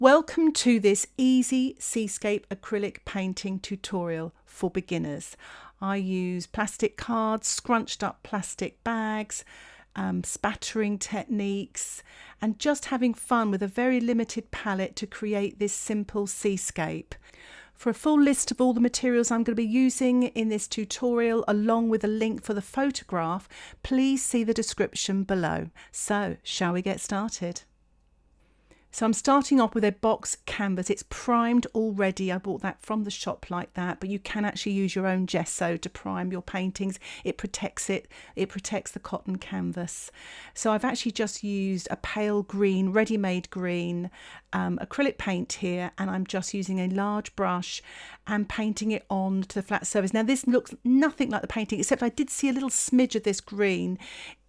Welcome to this easy Seascape acrylic painting tutorial for beginners. I use plastic cards, scrunched up plastic bags, spattering techniques, and just having fun with a very limited palette to create this simple seascape. For a full list of all the materials I'm going to be using in this tutorial, along with a link for the photograph, please see the description below. So, shall we get started? So I'm starting off with a box canvas. It's primed already. I bought that from the shop like that, but you can actually use your own gesso to prime your paintings. It protects the cotton canvas. So I've actually just used a pale green, ready-made green acrylic paint here, and I'm just using a large brush and painting it on to the flat surface. Now this looks nothing like the painting, except I did see a little smidge of this green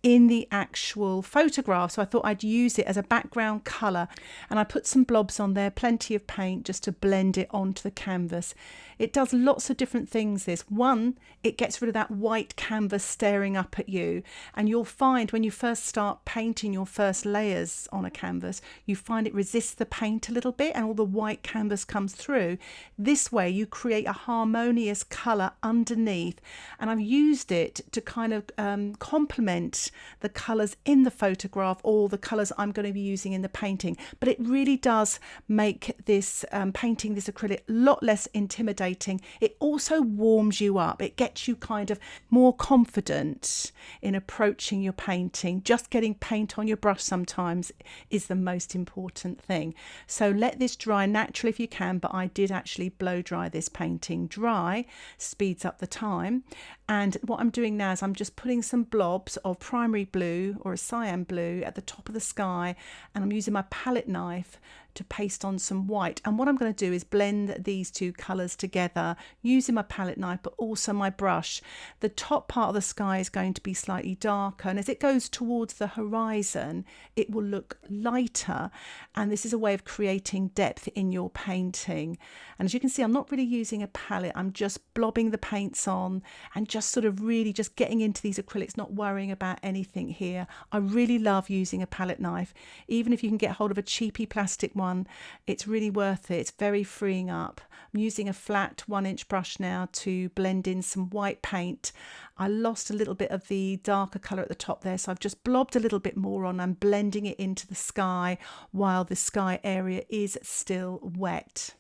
in the actual photograph, so I thought I'd use it as a background colour, and I put some blobs on there, plenty of paint just to blend it onto the canvas. It does lots of different things. This one, it gets rid of that white canvas staring up at you, and you'll find when you first start painting your first layers on a canvas, you find it resists the paint a little bit and all the white canvas comes through. This way you create a harmonious colour underneath, and I've used it to kind of complement the colours in the photograph or the colours I'm going to be using in the painting. But it really does make this painting this acrylic a lot less intimidating. It also warms you up. It gets you kind of more confident in approaching your painting. Just getting paint on your brush sometimes is the most important thing. So let this dry naturally if you can, but I did actually blow dry this painting. Dry speeds up the time. And what I'm doing now is I'm just putting some blobs of primary blue or a cyan blue at the top of the sky, and I'm using my palette knife to paste on some white. And what I'm going to do is blend these two colours together using my palette knife, but also my brush. The top part of the sky is going to be slightly darker, and as it goes towards the horizon it will look lighter, and this is a way of creating depth in your painting. And as you can see, I'm not really using a palette, I'm just blobbing the paints on and just sort of really just getting into these acrylics, not worrying about anything here. I really love using a palette knife. Even if you can get hold of a cheapy plastic one, it's really worth it. It's very freeing up. I'm using a flat 1-inch brush now to blend in some white paint. I lost a little bit of the darker colour at the top there, so I've just blobbed a little bit more on and blending it into the sky while the sky area is still wet.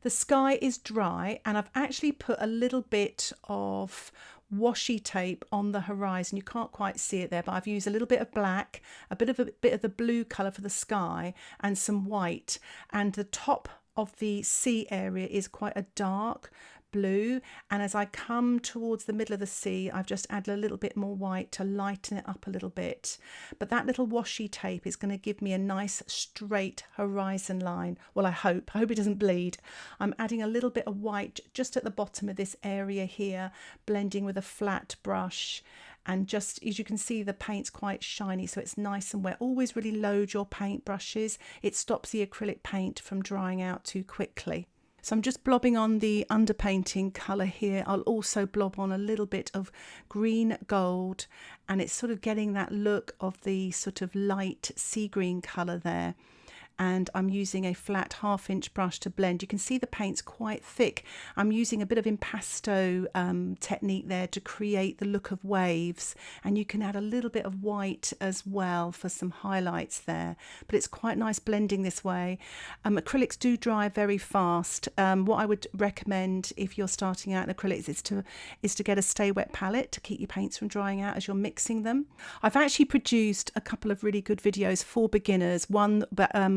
The sky is dry, and I've actually put a little bit of washi tape on the horizon. You can't quite see it there, but I've used a little bit of black, a bit of the blue colour for the sky, and some white. And the top of the sea area is quite a dark blue, and as I come towards the middle of the sea, I've just added a little bit more white to lighten it up a little bit. But that little washi tape is going to give me a nice straight horizon line. Well, I hope it doesn't bleed. I'm adding a little bit of white just at the bottom of this area here, blending with a flat brush. And just as you can see, the paint's quite shiny, so it's nice and wet. Always really load your paint brushes. It stops the acrylic paint from drying out too quickly. So I'm just blobbing on the underpainting colour here. I'll also blob on a little bit of green gold, and it's sort of getting that look of the sort of light sea green colour there. And I'm using a flat 1/2-inch brush to blend. You can see the paint's quite thick. I'm using a bit of impasto technique there to create the look of waves, and you can add a little bit of white as well for some highlights there, but it's quite nice blending this way. Acrylics do dry very fast. What I would recommend if you're starting out in acrylics is to get a stay wet palette to keep your paints from drying out as you're mixing them. I've actually produced a couple of really good videos for beginners. One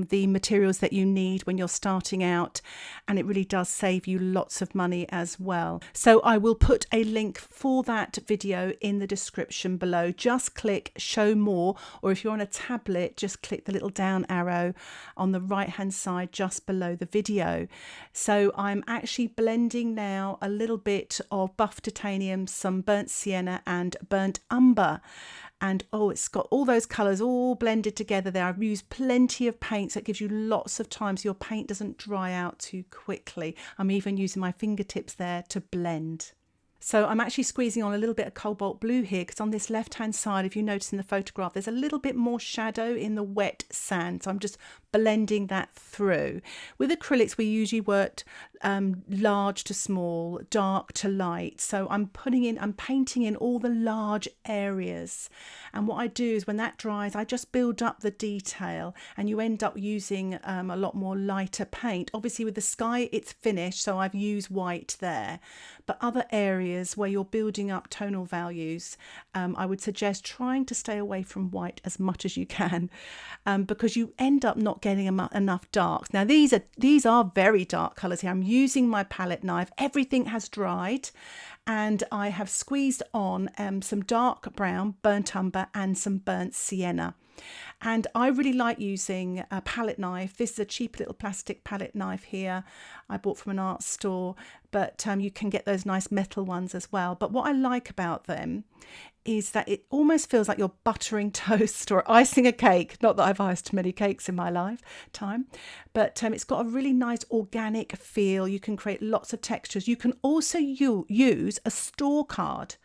the materials that you need when you're starting out, and it really does save you lots of money as well. So I will put a link for that video in the description below. Just click show more, or if you're on a tablet, just click the little down arrow on the right hand side just below the video. So I'm actually blending now a little bit of buff titanium, some burnt sienna and burnt umber. And oh, it's got all those colours all blended together there. I've used plenty of paint, so it gives you lots of time so your paint doesn't dry out too quickly. I'm even using my fingertips there to blend. So I'm actually squeezing on a little bit of cobalt blue here, because on this left hand side, if you notice in the photograph, there's a little bit more shadow in the wet sand. So I'm just blending that through. With acrylics, we usually work large to small, dark to light. So I'm painting in all the large areas. And what I do is when that dries, I just build up the detail, and you end up using a lot more lighter paint. Obviously with the sky, it's finished, so I've used white there. But other areas where you're building up tonal values, I would suggest trying to stay away from white as much as you can, because you end up not getting enough darks. Now these are very dark colours here. I'm using my palette knife. Everything has dried, and I have squeezed on some dark brown, burnt umber, and some burnt sienna. And I really like using a palette knife. This is a cheap little plastic palette knife here I bought from an art store, but you can get those nice metal ones as well. But what I like about them is that it almost feels like you're buttering toast or icing a cake. Not that I've iced many cakes in my lifetime, but it's got a really nice organic feel. You can create lots of textures. You can also use a store card,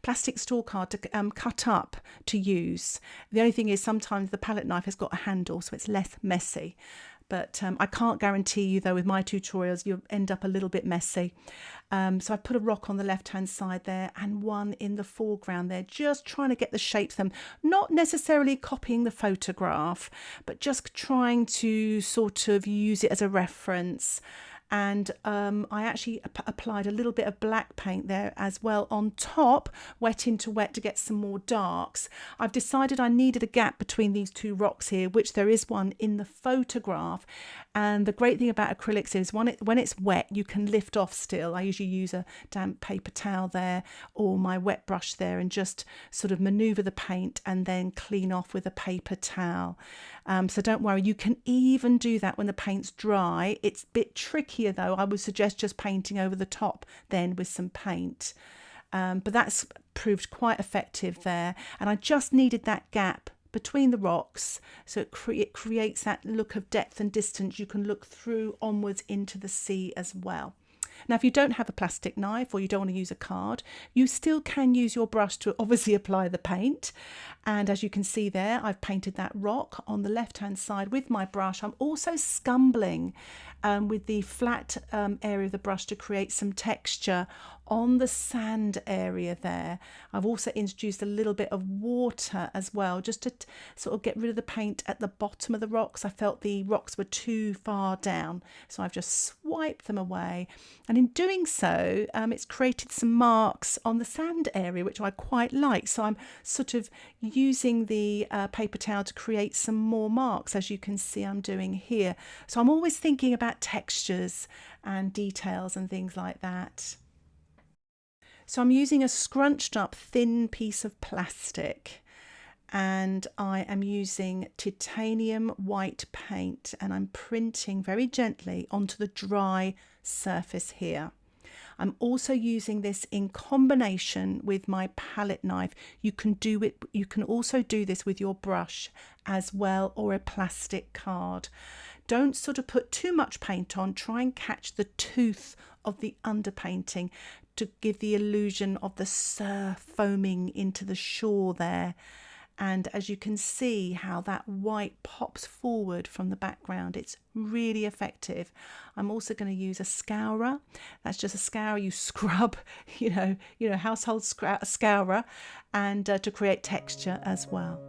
plastic store card, to cut up to use. The only thing is sometimes the palette knife has got a handle, so it's less messy. But I can't guarantee you, though, with my tutorials, you'll end up a little bit messy. So I put a rock on the left-hand side there and one in the foreground there, just trying to get the shapes of them, not necessarily copying the photograph, but just trying to sort of use it as a reference. And I actually applied a little bit of black paint there as well on top, wet into wet, to get some more darks. I've decided I needed a gap between these two rocks here, which there is one in the photograph. And the great thing about acrylics is when it's wet, you can lift off still. I usually use a damp paper towel there or my wet brush there and just sort of maneuver the paint and then clean off with a paper towel. So don't worry, you can even do that when the paint's dry. It's a bit trickier though. I would suggest just painting over the top then with some paint. But that's proved quite effective there. And I just needed that gap between the rocks, so it creates that look of depth and distance. You can look through onwards into the sea as well. Now, if you don't have a plastic knife or you don't want to use a card, you still can use your brush to obviously apply the paint. And as you can see there, I've painted that rock on the left-hand side with my brush. I'm also scumbling with the flat area of the brush to create some texture on the sand area there. I've also introduced a little bit of water as well, just to sort of get rid of the paint at the bottom of the rocks. I felt the rocks were too far down, so I've just swiped them away. And in doing so, it's created some marks on the sand area, which I quite like. So I'm sort of using the paper towel to create some more marks, as you can see I'm doing here. So I'm always thinking about textures and details and things like that. So I'm using a scrunched up thin piece of plastic, and I am using titanium white paint, and I'm printing very gently onto the dry surface here. I'm also using this in combination with my palette knife. You can also do this with your brush as well, or a plastic card. Don't sort of put too much paint on. Try and catch the tooth of the underpainting to give the illusion of the surf foaming into the shore there. And as you can see how that white pops forward from the background, it's really effective. I'm also going to use a scourer. That's just a scourer you scrub, you know, household scourer, and to create texture as well.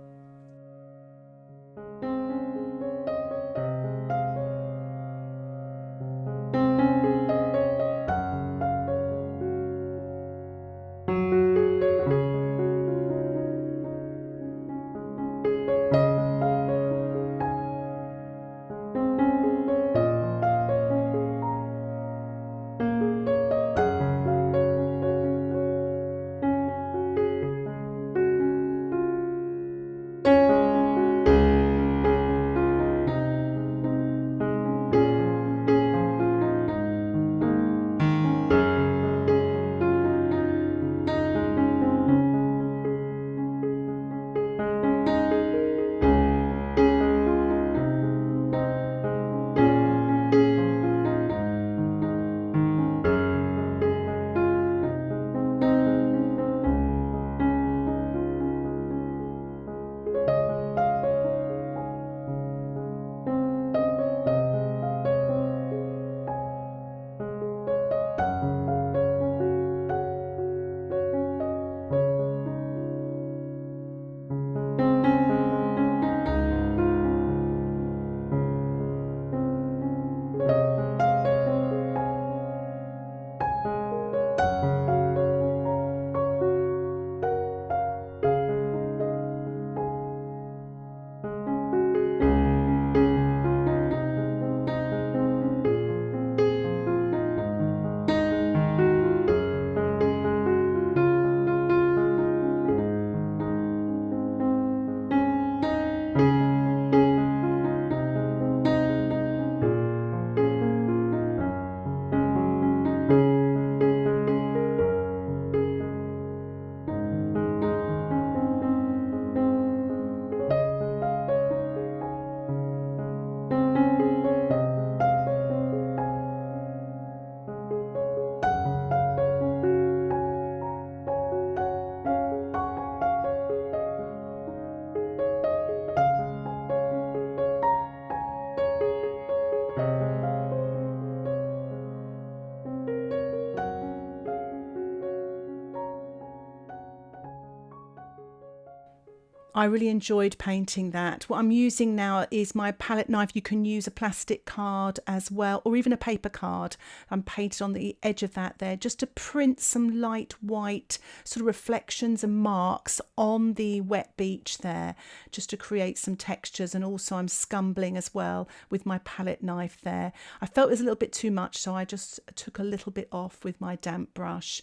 I really enjoyed painting that. What I'm using now is my palette knife. You can use a plastic card as well, or even a paper card. I'm painted on the edge of that there just to print some light white sort of reflections and marks on the wet beach there, just to create some textures. And also I'm scumbling as well with my palette knife there. I felt it was a little bit too much, so I just took a little bit off with my damp brush.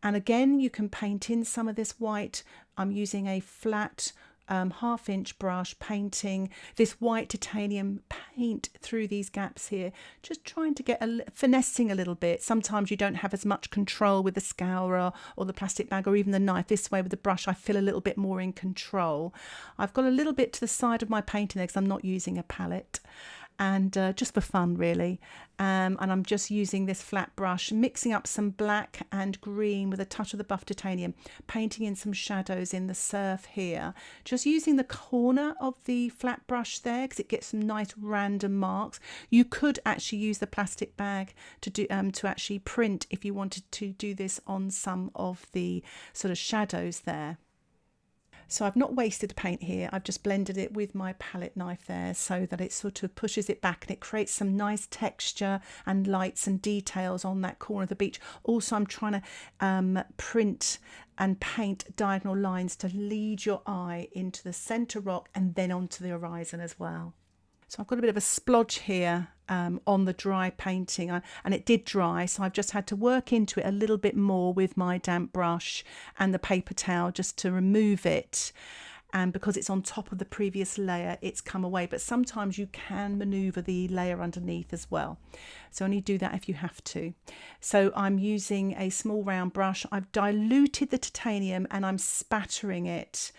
And again, you can paint in some of this white. I'm using a flat 1/2 inch brush, painting this white titanium paint through these gaps here, just trying to get finessing a little bit. Sometimes you don't have as much control with the scourer or the plastic bag or even the knife. This way with the brush I feel a little bit more in control. I've got a little bit to the side of my painting there because I'm not using a palette, and just for fun really, and I'm just using this flat brush, mixing up some black and green with a touch of the buff titanium, painting in some shadows in the surf here, just using the corner of the flat brush there because it gets some nice random marks. You could actually use the plastic bag to do to actually print if you wanted to do this on some of the sort of shadows there. So I've not wasted the paint here, I've just blended it with my palette knife there so that it sort of pushes it back and it creates some nice texture and lights and details on that corner of the beach. Also I'm trying to print and paint diagonal lines to lead your eye into the centre rock and then onto the horizon as well. So I've got a bit of a splodge here on the dry painting, and it did dry, so I've just had to work into it a little bit more with my damp brush and the paper towel just to remove it. And because it's on top of the previous layer, it's come away. But sometimes you can maneuver the layer underneath as well. So only do that if you have to. So I'm using a small round brush. I've diluted the titanium and I'm spattering it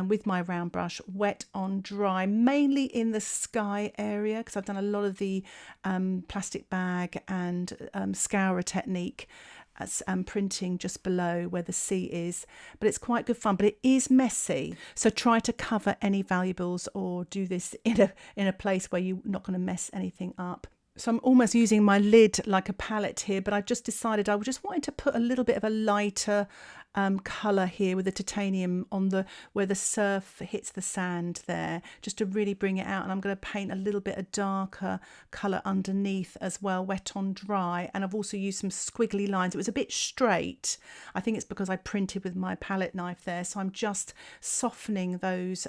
with my round brush, wet on dry, mainly in the sky area because I've done a lot of the plastic bag and scourer technique as printing just below where the sea is. But it's quite good fun, but it is messy. So try to cover any valuables or do this in a place where you're not going to mess anything up. So I'm almost using my lid like a palette here, but I just decided I just wanted to put a little bit of a lighter colour here with the titanium on where the surf hits the sand there, just to really bring it out. And I'm going to paint a little bit of darker colour underneath as well, wet on dry. And I've also used some squiggly lines. It was a bit straight. I think it's because I printed with my palette knife there. So I'm just softening those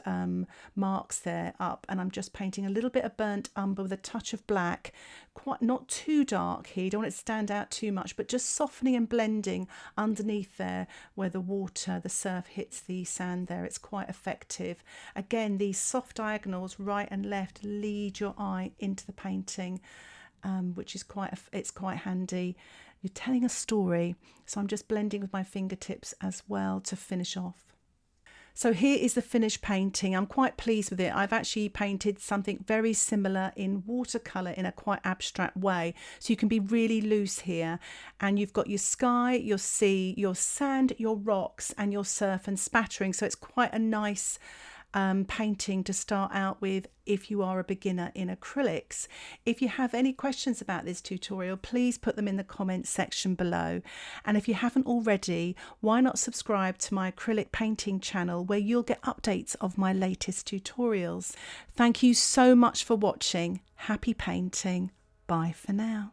marks there up, and I'm just painting a little bit of burnt umber with a touch of black. Quite not too dark here, you don't want it to stand out too much, but just softening and blending underneath there where the water, the surf hits the sand there. It's quite effective. Again, these soft diagonals right and left lead your eye into the painting, which is quite handy. You're telling a story, so I'm just blending with my fingertips as well to finish off. So here is the finished painting. I'm quite pleased with it. I've actually painted something very similar in watercolour in a quite abstract way. So you can be really loose here. And you've got your sky, your sea, your sand, your rocks and your surf and spattering. So it's quite a nice painting to start out with if you are a beginner in acrylics. If you have any questions about this tutorial, please put them in the comments section below. And if you haven't already, why not subscribe to my acrylic painting channel where you'll get updates of my latest tutorials. Thank you so much for watching. Happy painting. Bye for now.